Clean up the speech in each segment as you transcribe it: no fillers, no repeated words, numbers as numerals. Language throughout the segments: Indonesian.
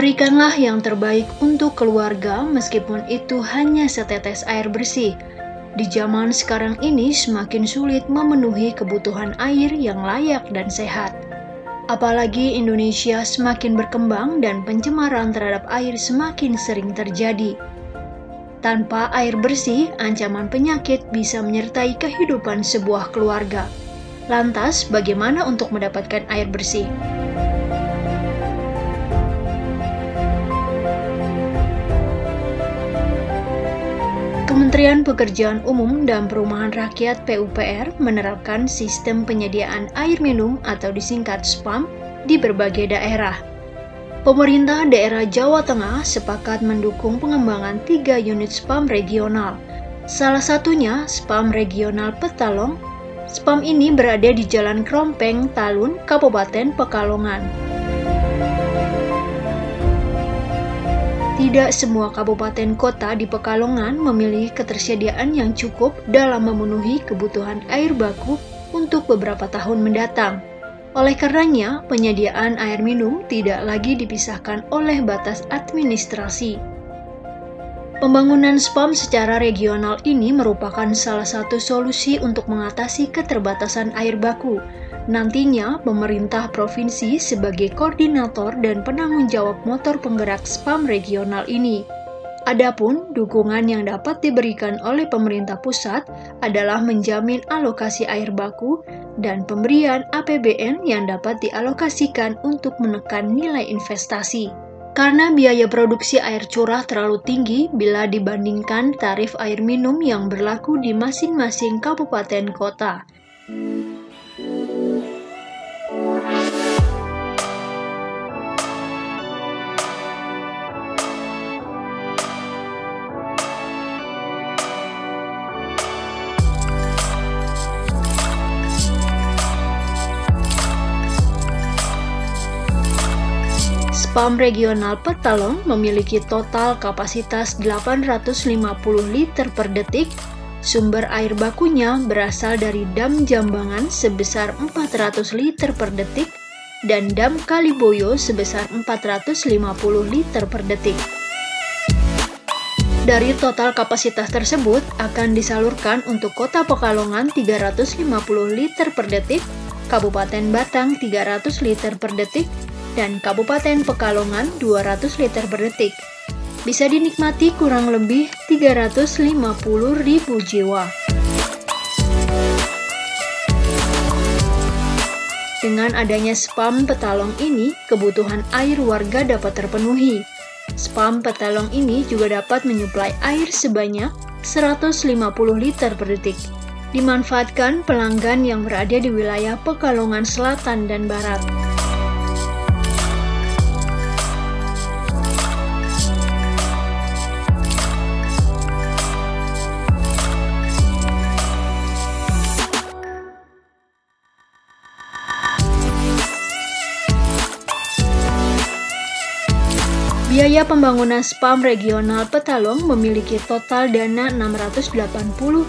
Berikanlah yang terbaik untuk keluarga meskipun itu hanya setetes air bersih. Di zaman sekarang ini semakin sulit memenuhi kebutuhan air yang layak dan sehat. Apalagi Indonesia semakin berkembang dan pencemaran terhadap air semakin sering terjadi. Tanpa air bersih, ancaman penyakit bisa menyertai kehidupan sebuah keluarga. Lantas, bagaimana untuk mendapatkan air bersih? Kementerian Pekerjaan Umum dan Perumahan Rakyat (PUPR) menerapkan sistem penyediaan air minum atau disingkat SPAM di berbagai daerah. Pemerintah daerah Jawa Tengah sepakat mendukung pengembangan 3 unit SPAM regional. Salah satunya SPAM Regional Petalong. SPAM ini berada di Jalan Krompeng, Talun, Kabupaten Pekalongan. Tidak semua kabupaten kota di Pekalongan memiliki ketersediaan yang cukup dalam memenuhi kebutuhan air baku untuk beberapa tahun mendatang. Oleh karenanya, penyediaan air minum tidak lagi dipisahkan oleh batas administrasi. Pembangunan SPAM secara regional ini merupakan salah satu solusi untuk mengatasi keterbatasan air baku. Nantinya, pemerintah provinsi sebagai koordinator dan penanggung jawab motor penggerak SPAM regional ini. Adapun dukungan yang dapat diberikan oleh pemerintah pusat adalah menjamin alokasi air baku dan pemberian APBN yang dapat dialokasikan untuk menekan nilai investasi. Karena biaya produksi air curah terlalu tinggi bila dibandingkan tarif air minum yang berlaku di masing-masing kabupaten kota. SPAM Regional Petalong memiliki total kapasitas 850 liter per detik. Sumber air bakunya berasal dari Dam Jambangan sebesar 400 liter per detik dan Dam Kaliboyo sebesar 450 liter per detik. Dari total kapasitas tersebut akan disalurkan untuk Kota Pekalongan 350 liter per detik, Kabupaten Batang 300 liter per detik, dan Kabupaten Pekalongan 200 liter per detik. Bisa dinikmati kurang lebih 350.000 jiwa. Dengan adanya SPAM Petalong ini, kebutuhan air warga dapat terpenuhi. SPAM Petalong ini juga dapat menyuplai air sebanyak 150 liter per detik. Dimanfaatkan pelanggan yang berada di wilayah Pekalongan Selatan dan Barat. Biaya pembangunan SPAM Regional Petalong memiliki total dana 680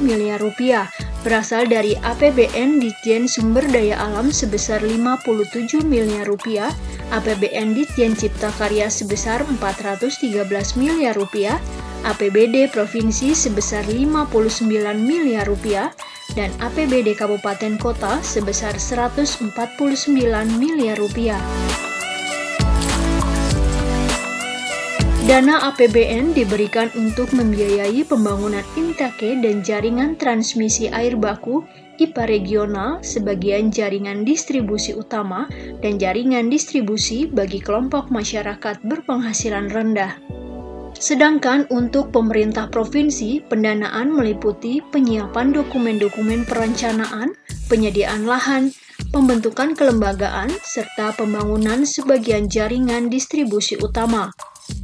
miliar rupiah, berasal dari APBN Ditjen Sumber Daya Alam sebesar 57 miliar rupiah, APBN Ditjen Cipta Karya sebesar 413 miliar rupiah, APBD Provinsi sebesar 59 miliar rupiah, dan APBD Kabupaten Kota sebesar 149 miliar rupiah. Dana APBN diberikan untuk membiayai pembangunan intake dan jaringan transmisi air baku IPA regional, sebagian jaringan distribusi utama, dan jaringan distribusi bagi kelompok masyarakat berpenghasilan rendah. Sedangkan untuk pemerintah provinsi, pendanaan meliputi penyiapan dokumen-dokumen perencanaan, penyediaan lahan, pembentukan kelembagaan, serta pembangunan sebagian jaringan distribusi utama.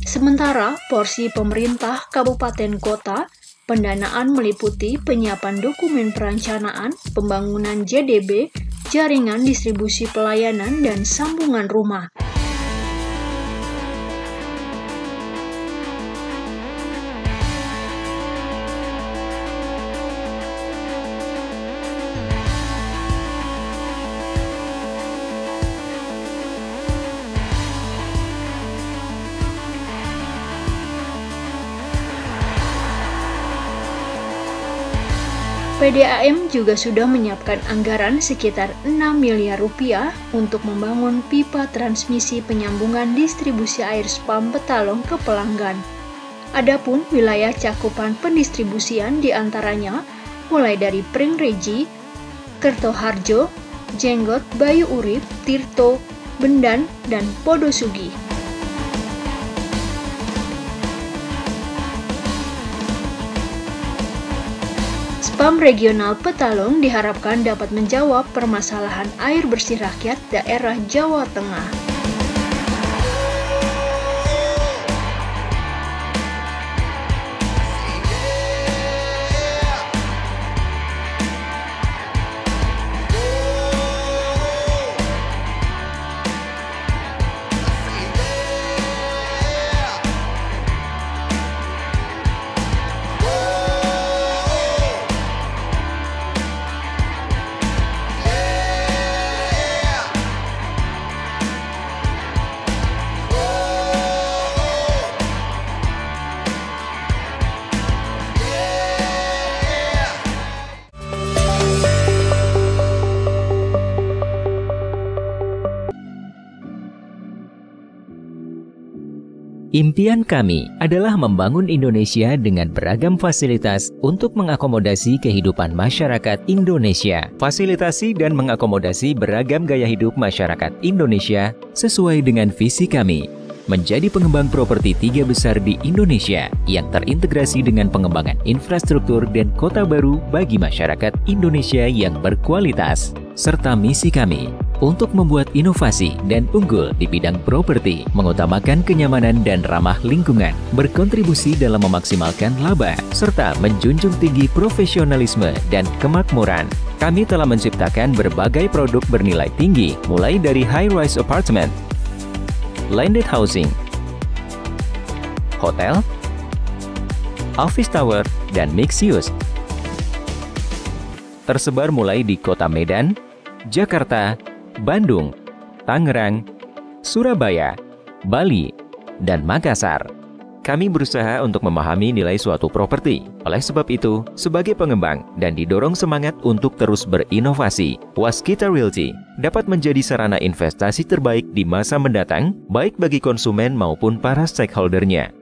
Sementara porsi pemerintah kabupaten kota, pendanaan meliputi penyiapan dokumen perencanaan, pembangunan JDB, jaringan distribusi pelayanan, dan sambungan rumah. PDAM juga sudah menyiapkan anggaran sekitar 6 miliar rupiah untuk membangun pipa transmisi penyambungan distribusi air spam Petalong ke pelanggan. Adapun wilayah cakupan pendistribusian diantaranya mulai dari Pringreji, Kertoharjo, Jenggot, Bayu Urip, Tirto, Bendan, dan Podosugi. Spam regional Petalong diharapkan dapat menjawab permasalahan air bersih rakyat daerah Jawa Tengah. Impian kami adalah membangun Indonesia dengan beragam fasilitas untuk mengakomodasi kehidupan masyarakat Indonesia. Fasilitasi dan mengakomodasi beragam gaya hidup masyarakat Indonesia sesuai dengan visi kami. Menjadi pengembang properti 3 besar di Indonesia yang terintegrasi dengan pengembangan infrastruktur dan kota baru bagi masyarakat Indonesia yang berkualitas. Serta misi kami untuk membuat inovasi dan unggul di bidang properti, mengutamakan kenyamanan dan ramah lingkungan, berkontribusi dalam memaksimalkan laba, serta menjunjung tinggi profesionalisme dan kemakmuran. Kami telah menciptakan berbagai produk bernilai tinggi, mulai dari high-rise apartment, landed housing, hotel, office tower, dan mixed use. Tersebar mulai di Kota Medan, Jakarta, Bandung, Tangerang, Surabaya, Bali, dan Makassar. Kami berusaha untuk memahami nilai suatu properti. Oleh sebab itu, sebagai pengembang dan didorong semangat untuk terus berinovasi, Waskita Realty dapat menjadi sarana investasi terbaik di masa mendatang, baik bagi konsumen maupun para stakeholder-nya.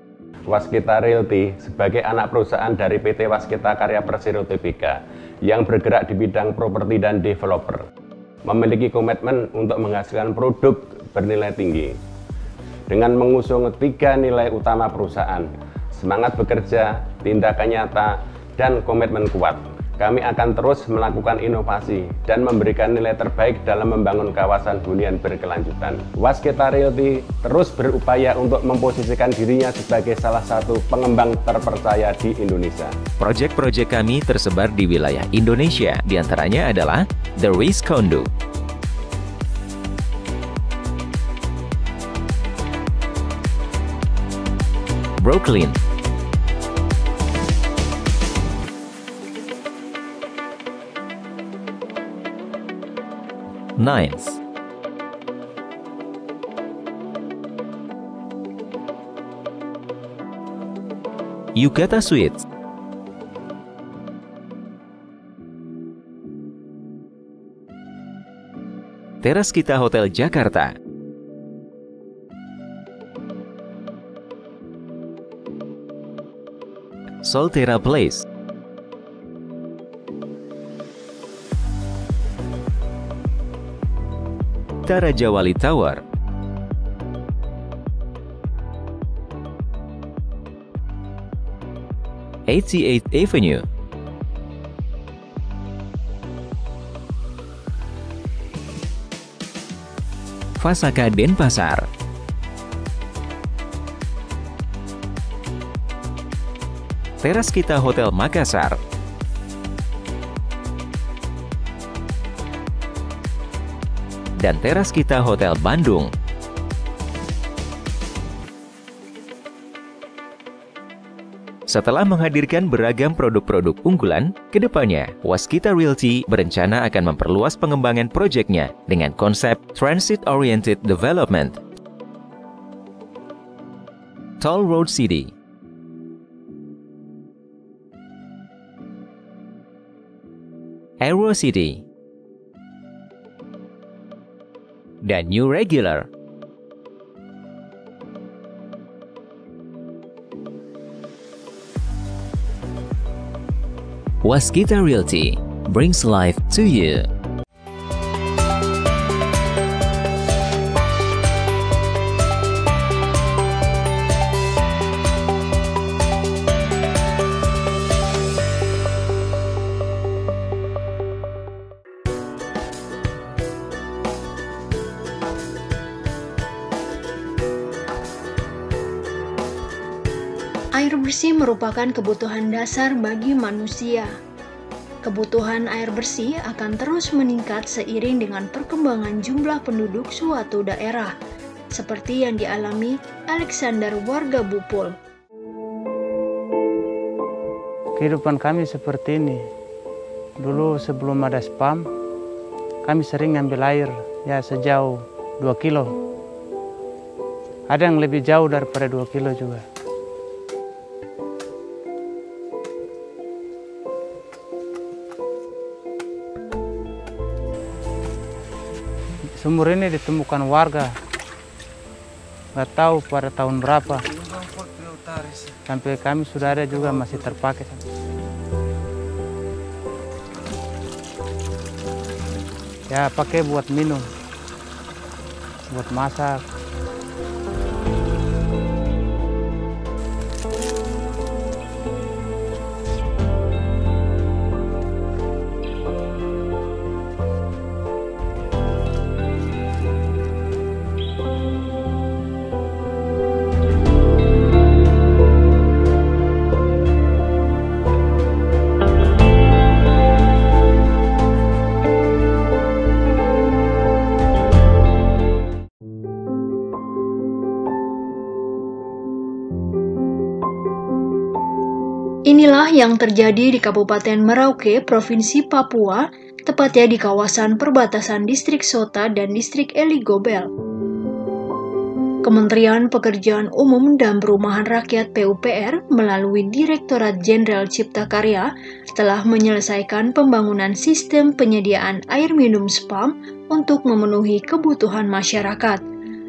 Waskita Realty sebagai anak perusahaan dari PT Waskita Karya Persero Tbk yang bergerak di bidang properti dan developer, memiliki komitmen untuk menghasilkan produk bernilai tinggi. Dengan mengusung 3 nilai utama perusahaan, semangat bekerja, tindakan nyata, dan komitmen kuat, kami akan terus melakukan inovasi dan memberikan nilai terbaik dalam membangun kawasan hunian berkelanjutan. Waskita Realty terus berupaya untuk memposisikan dirinya sebagai salah satu pengembang terpercaya di Indonesia. Proyek-proyek kami tersebar di wilayah Indonesia, diantaranya adalah The Rise Condo, Brooklyn, Nines, Yukata Suites, Teraskita Hotel Jakarta, Soltera Place, Tarajawali Tower, '88th Avenue, Fasaka Denpasar, Teraskita Hotel Makassar, dan Teraskita Hotel Bandung. Setelah menghadirkan beragam produk-produk unggulan, kedepannya Waskita Realty berencana akan memperluas pengembangan proyeknya dengan konsep Transit-Oriented Development. Toll Road City, Aerocity, dan New Regular. Waskita Realty brings life to you. Air bersih merupakan kebutuhan dasar bagi manusia. Kebutuhan air bersih akan terus meningkat seiring dengan perkembangan jumlah penduduk suatu daerah, seperti yang dialami Alexander warga Bupul. Kehidupan kami seperti ini. Dulu sebelum ada spam, kami sering ngambil air ya sejauh 2 kilo. Ada yang lebih jauh daripada 2 kilo juga. Sumur ini ditemukan warga, nggak tahu pada tahun berapa. Sampai kami sudah ada juga masih terpakai. Ya pakai buat minum, buat masak. Inilah yang terjadi di Kabupaten Merauke, Provinsi Papua, tepatnya di kawasan perbatasan Distrik Sota dan Distrik Eligobel. Kementerian Pekerjaan Umum dan Perumahan Rakyat PUPR melalui Direktorat Jenderal Cipta Karya telah menyelesaikan pembangunan sistem penyediaan air minum SPAM untuk memenuhi kebutuhan masyarakat,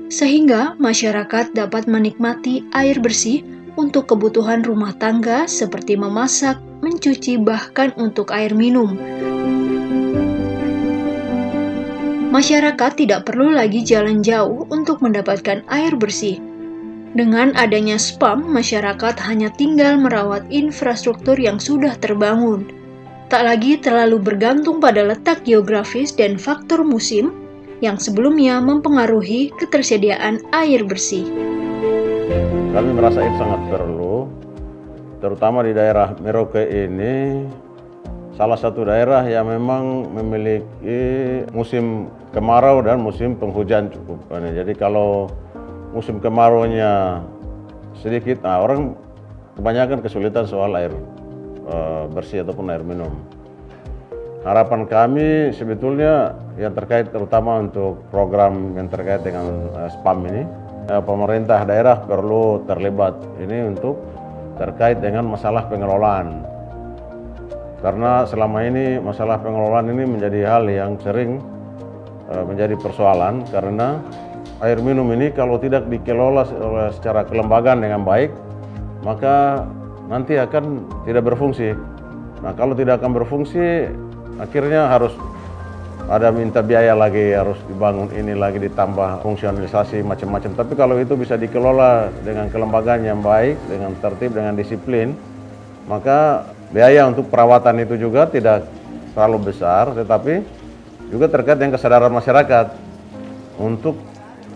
sehingga masyarakat dapat menikmati air bersih untuk kebutuhan rumah tangga seperti memasak, mencuci, bahkan untuk air minum. Masyarakat tidak perlu lagi jalan jauh untuk mendapatkan air bersih. Dengan adanya SPAM, masyarakat hanya tinggal merawat infrastruktur yang sudah terbangun. Tak lagi terlalu bergantung pada letak geografis dan faktor musim yang sebelumnya mempengaruhi ketersediaan air bersih. Kami merasa itu sangat perlu, terutama di daerah Merauke ini, salah satu daerah yang memang memiliki musim kemarau dan musim penghujan cukup banyak. Jadi kalau musim kemaraunya sedikit, orang kebanyakan kesulitan soal air bersih ataupun air minum. Harapan kami sebetulnya yang terkait terutama untuk program yang terkait dengan SPAM ini, pemerintah daerah perlu terlibat ini untuk terkait dengan masalah pengelolaan. Karena selama ini masalah pengelolaan ini menjadi hal yang sering menjadi persoalan, karena air minum ini kalau tidak dikelola secara kelembagaan dengan baik, maka nanti akan tidak berfungsi. Nah, kalau tidak akan berfungsi, akhirnya harus ada minta biaya lagi, harus dibangun ini lagi, ditambah fungsionalisasi macam-macam. Tapi kalau itu bisa dikelola dengan kelembagaan yang baik, dengan tertib, dengan disiplin, maka biaya untuk perawatan itu juga tidak terlalu besar, tetapi juga terkait dengan kesadaran masyarakat untuk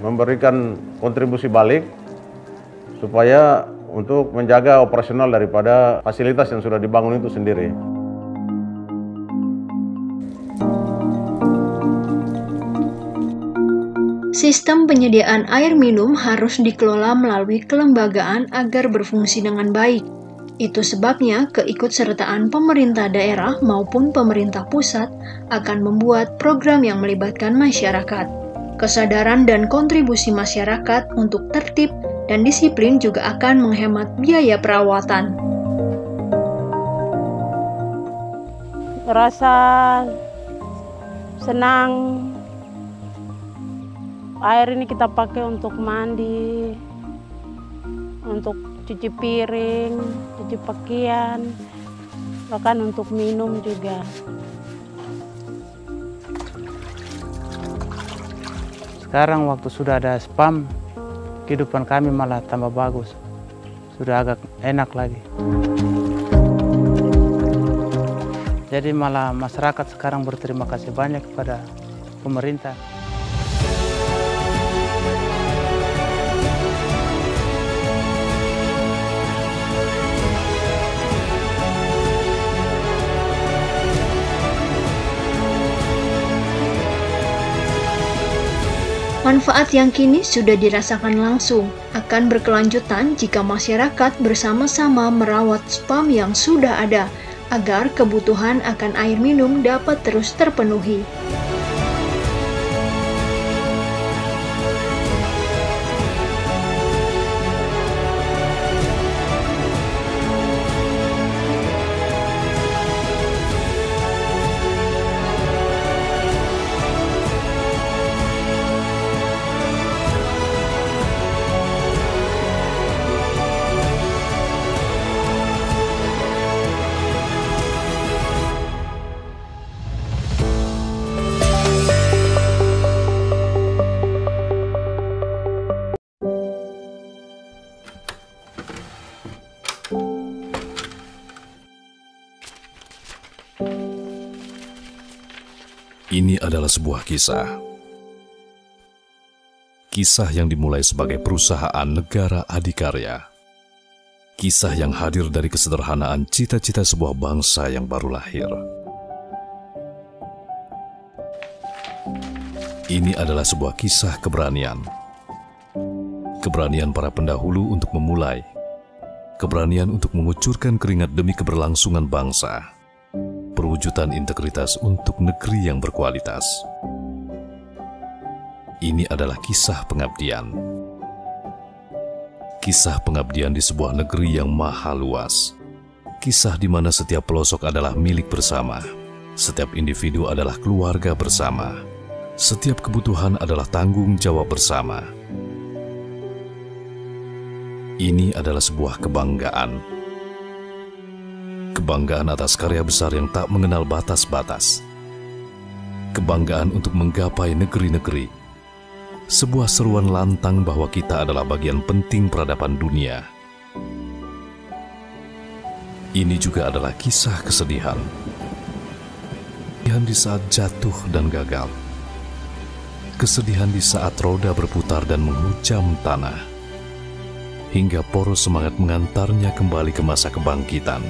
memberikan kontribusi balik supaya untuk menjaga operasional daripada fasilitas yang sudah dibangun itu sendiri. Sistem penyediaan air minum harus dikelola melalui kelembagaan agar berfungsi dengan baik. Itu sebabnya keikutsertaan pemerintah daerah maupun pemerintah pusat akan membuat program yang melibatkan masyarakat. Kesadaran dan kontribusi masyarakat untuk tertib dan disiplin juga akan menghemat biaya perawatan. Rasa senang. Air ini kita pakai untuk mandi, untuk cuci piring, cuci pakaian, bahkan untuk minum juga. Sekarang waktu sudah ada spam, kehidupan kami malah tambah bagus. Sudah agak enak lagi. Jadi malah masyarakat sekarang berterima kasih banyak kepada pemerintah. Manfaat yang kini sudah dirasakan langsung akan berkelanjutan jika masyarakat bersama-sama merawat spam yang sudah ada, agar kebutuhan akan air minum dapat terus terpenuhi. Ini adalah sebuah kisah. Kisah yang dimulai sebagai perusahaan negara adikarya. Kisah yang hadir dari kesederhanaan cita-cita sebuah bangsa yang baru lahir. Ini adalah sebuah kisah keberanian. Keberanian para pendahulu untuk memulai. Keberanian untuk mengucurkan keringat demi keberlangsungan bangsa. Perwujudan integritas untuk negeri yang berkualitas. Ini adalah kisah pengabdian. Kisah pengabdian di sebuah negeri yang maha luas. Kisah di mana setiap pelosok adalah milik bersama. Setiap individu adalah keluarga bersama. Setiap kebutuhan adalah tanggung jawab bersama. Ini adalah sebuah kebanggaan. Kebanggaan atas karya besar yang tak mengenal batas-batas. Kebanggaan untuk menggapai negeri-negeri. Sebuah seruan lantang bahwa kita adalah bagian penting peradaban dunia. Ini juga adalah kisah kesedihan. Kesedihan di saat jatuh dan gagal. Kesedihan di saat roda berputar dan menghujam tanah. Hingga poros semangat mengantarnya kembali ke masa kebangkitan.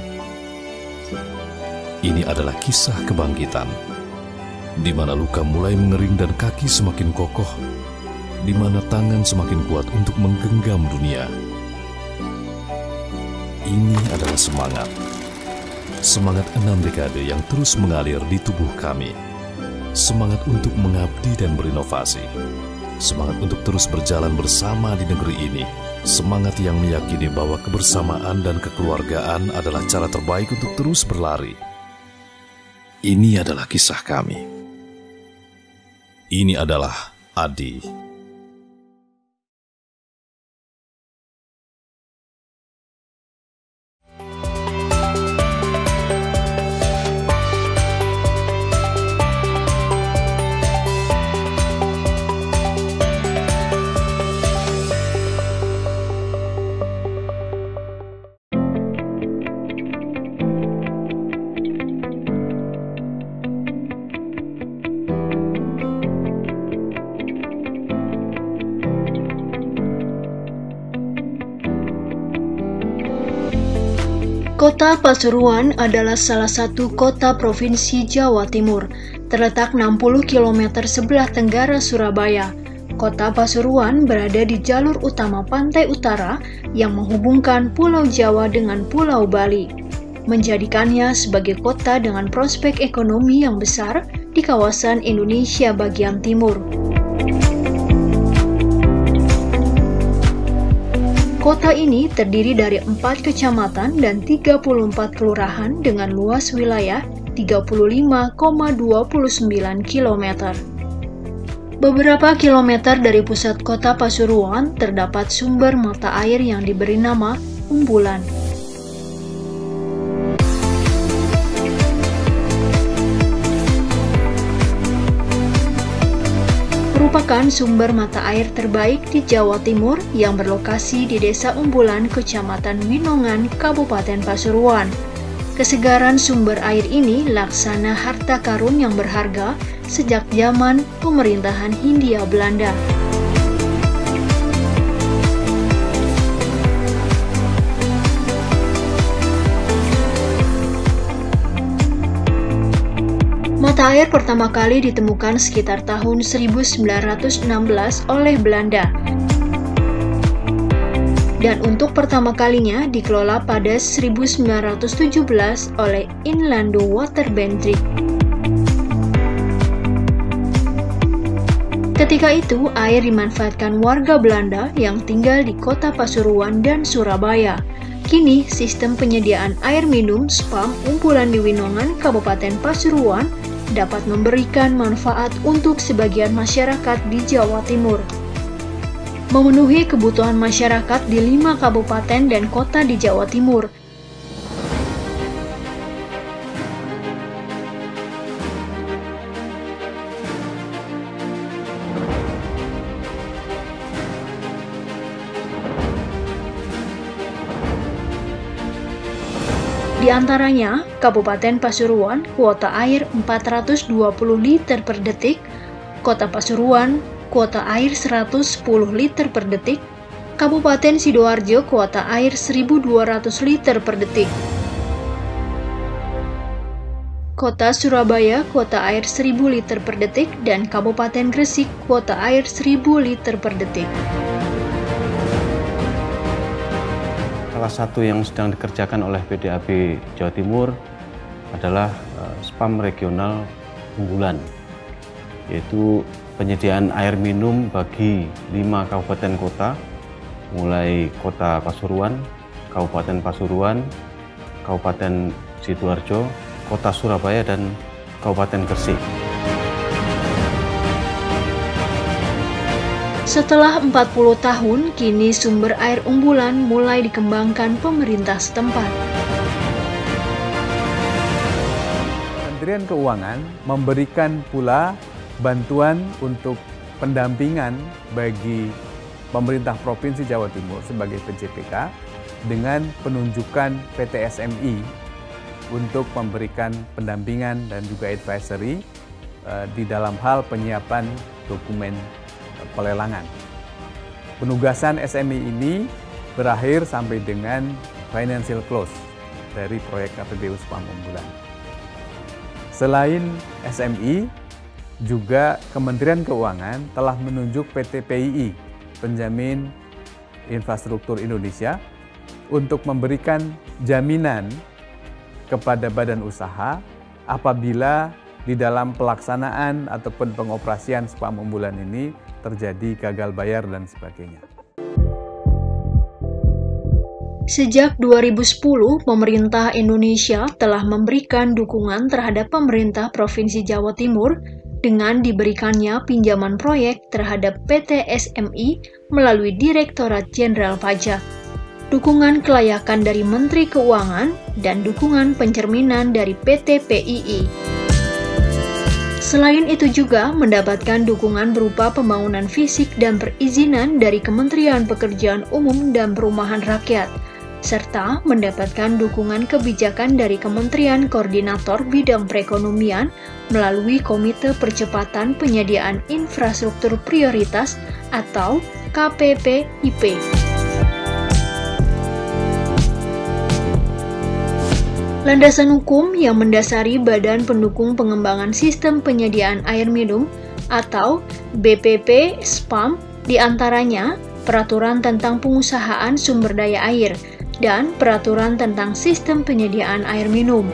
Ini adalah kisah kebangkitan, di mana luka mulai mengering dan kaki semakin kokoh, di mana tangan semakin kuat untuk menggenggam dunia. Ini adalah semangat. Semangat 6 dekade yang terus mengalir di tubuh kami. Semangat untuk mengabdi dan berinovasi. Semangat untuk terus berjalan bersama di negeri ini. Semangat yang meyakini bahwa kebersamaan dan kekeluargaan adalah cara terbaik untuk terus berlari. Ini adalah kisah kami. Ini adalah Adi. Kota Pasuruan adalah salah satu kota provinsi Jawa Timur, terletak 60 km sebelah tenggara Surabaya. Kota Pasuruan berada di jalur utama pantai utara yang menghubungkan Pulau Jawa dengan Pulau Bali, menjadikannya sebagai kota dengan prospek ekonomi yang besar di kawasan Indonesia bagian timur. Kota ini terdiri dari 4 kecamatan dan 34 kelurahan dengan luas wilayah 35,29 km. Beberapa kilometer dari pusat kota Pasuruan terdapat sumber mata air yang diberi nama Umbulan. Merupakan sumber mata air terbaik di Jawa Timur yang berlokasi di Desa Umbulan, Kecamatan Winongan, Kabupaten Pasuruan. Kesegaran sumber air ini laksana harta karun yang berharga sejak zaman pemerintahan Hindia Belanda. Mata air pertama kali ditemukan sekitar tahun 1916 oleh Belanda. Dan untuk pertama kalinya dikelola pada 1917 oleh Inlando Waterbedrijf. Ketika itu, air dimanfaatkan warga Belanda yang tinggal di kota Pasuruan dan Surabaya. Kini, sistem penyediaan air minum SPAM Umbulan di Winongan, Kabupaten Pasuruan dapat memberikan manfaat untuk sebagian masyarakat di Jawa Timur. Memenuhi kebutuhan masyarakat di 5 kabupaten dan kota di Jawa Timur. Di antaranya, Kabupaten Pasuruan kuota air 420 liter per detik, Kota Pasuruan kuota air 110 liter per detik, Kabupaten Sidoarjo kuota air 1.200 liter per detik, Kota Surabaya kuota air 1.000 liter per detik, dan Kabupaten Gresik kuota air 1.000 liter per detik. Salah satu yang sedang dikerjakan oleh PDAB Jawa Timur adalah SPAM regional unggulan, yaitu penyediaan air minum bagi 5 kabupaten kota, mulai Kota Pasuruan, Kabupaten Pasuruan, Kabupaten Sidoarjo, Kota Surabaya, dan Kabupaten Gresik. Setelah 40 tahun, kini sumber air Umbulan mulai dikembangkan pemerintah setempat. Kementerian Keuangan memberikan pula bantuan untuk pendampingan bagi pemerintah Provinsi Jawa Timur sebagai PJPK dengan penunjukan PT SMI untuk memberikan pendampingan dan juga advisory di dalam hal penyiapan dokumen pelelangan. Penugasan SMI ini berakhir sampai dengan financial close dari proyek KPBU SPAM Umbulan. Selain SMI, juga Kementerian Keuangan telah menunjuk PT PII, Penjamin Infrastruktur Indonesia, untuk memberikan jaminan kepada badan usaha apabila di dalam pelaksanaan ataupun pengoperasian SPAM Umbulan ini terjadi gagal bayar dan sebagainya. Sejak 2010, pemerintah Indonesia telah memberikan dukungan terhadap pemerintah Provinsi Jawa Timur dengan diberikannya pinjaman proyek terhadap PT SMI melalui Direktorat Jenderal Pajak, dukungan kelayakan dari Menteri Keuangan, dan dukungan pencerminan dari PT PII. Selain itu juga mendapatkan dukungan berupa pembangunan fisik dan perizinan dari Kementerian Pekerjaan Umum dan Perumahan Rakyat, serta mendapatkan dukungan kebijakan dari Kementerian Koordinator Bidang Perekonomian melalui Komite Percepatan Penyediaan Infrastruktur Prioritas atau KPPIP. Landasan hukum yang mendasari Badan Pendukung Pengembangan Sistem Penyediaan Air Minum atau BPP SPAM diantaranya Peraturan tentang Pengusahaan Sumber Daya Air dan Peraturan tentang Sistem Penyediaan Air Minum.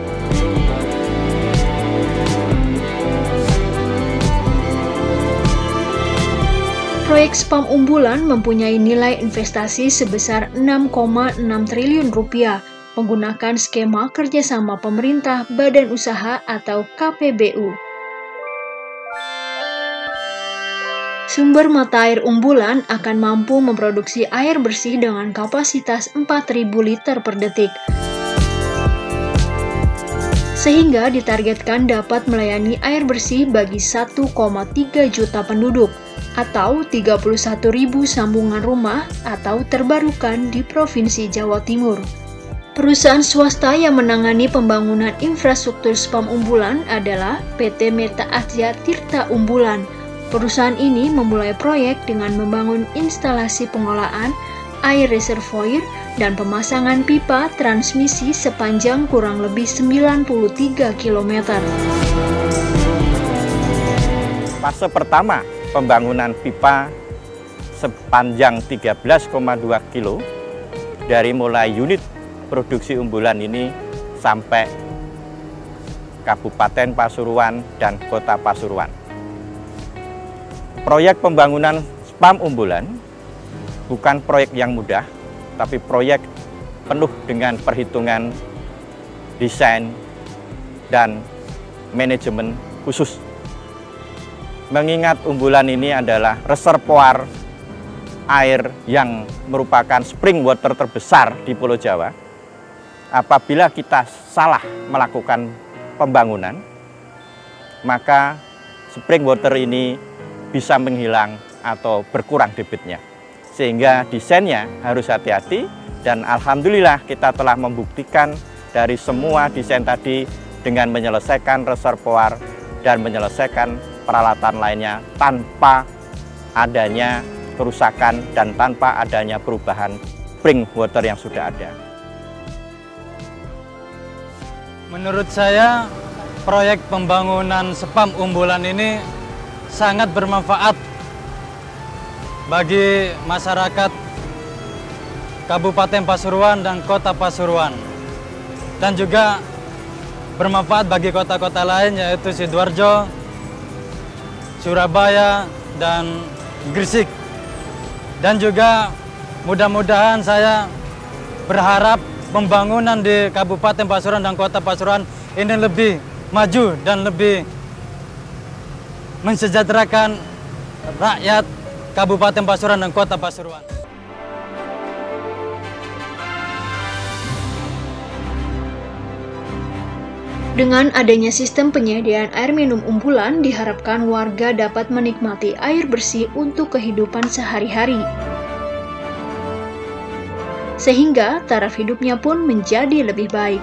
Proyek SPAM Umbulan mempunyai nilai investasi sebesar 6,6 triliun rupiah menggunakan skema kerjasama pemerintah badan usaha atau KPBU. Sumber mata air Umbulan akan mampu memproduksi air bersih dengan kapasitas 4.000 liter per detik, sehingga ditargetkan dapat melayani air bersih bagi 1,3 juta penduduk atau 31.000 sambungan rumah atau terbarukan di Provinsi Jawa Timur. Perusahaan swasta yang menangani pembangunan infrastruktur spam Umbulan adalah PT Meta Asia Tirta Umbulan. Perusahaan ini memulai proyek dengan membangun instalasi pengolahan air reservoir dan pemasangan pipa transmisi sepanjang kurang lebih 93 km. Fase pertama pembangunan pipa sepanjang 13,2 km dari mulai unit produksi Umbulan ini sampai Kabupaten Pasuruan dan Kota Pasuruan. Proyek pembangunan spam Umbulan bukan proyek yang mudah, tapi proyek penuh dengan perhitungan, desain, dan manajemen khusus. Mengingat Umbulan ini adalah reservoir air yang merupakan spring water terbesar di Pulau Jawa, apabila kita salah melakukan pembangunan, maka spring water ini bisa menghilang atau berkurang debitnya. Sehingga desainnya harus hati-hati, dan alhamdulillah kita telah membuktikan dari semua desain tadi dengan menyelesaikan reservoir dan menyelesaikan peralatan lainnya tanpa adanya kerusakan dan tanpa adanya perubahan spring water yang sudah ada. Menurut saya, proyek pembangunan spam Umbulan ini sangat bermanfaat bagi masyarakat Kabupaten Pasuruan dan Kota Pasuruan, dan juga bermanfaat bagi kota-kota lain yaitu Sidoarjo, Surabaya, dan Gresik. Dan juga mudah-mudahan saya berharap pembangunan di Kabupaten Pasuruan dan Kota Pasuruan ini lebih maju dan lebih mensejahterakan rakyat Kabupaten Pasuruan dan Kota Pasuruan. Dengan adanya sistem penyediaan air minum Umbulan, diharapkan warga dapat menikmati air bersih untuk kehidupan sehari-hari, sehingga taraf hidupnya pun menjadi lebih baik.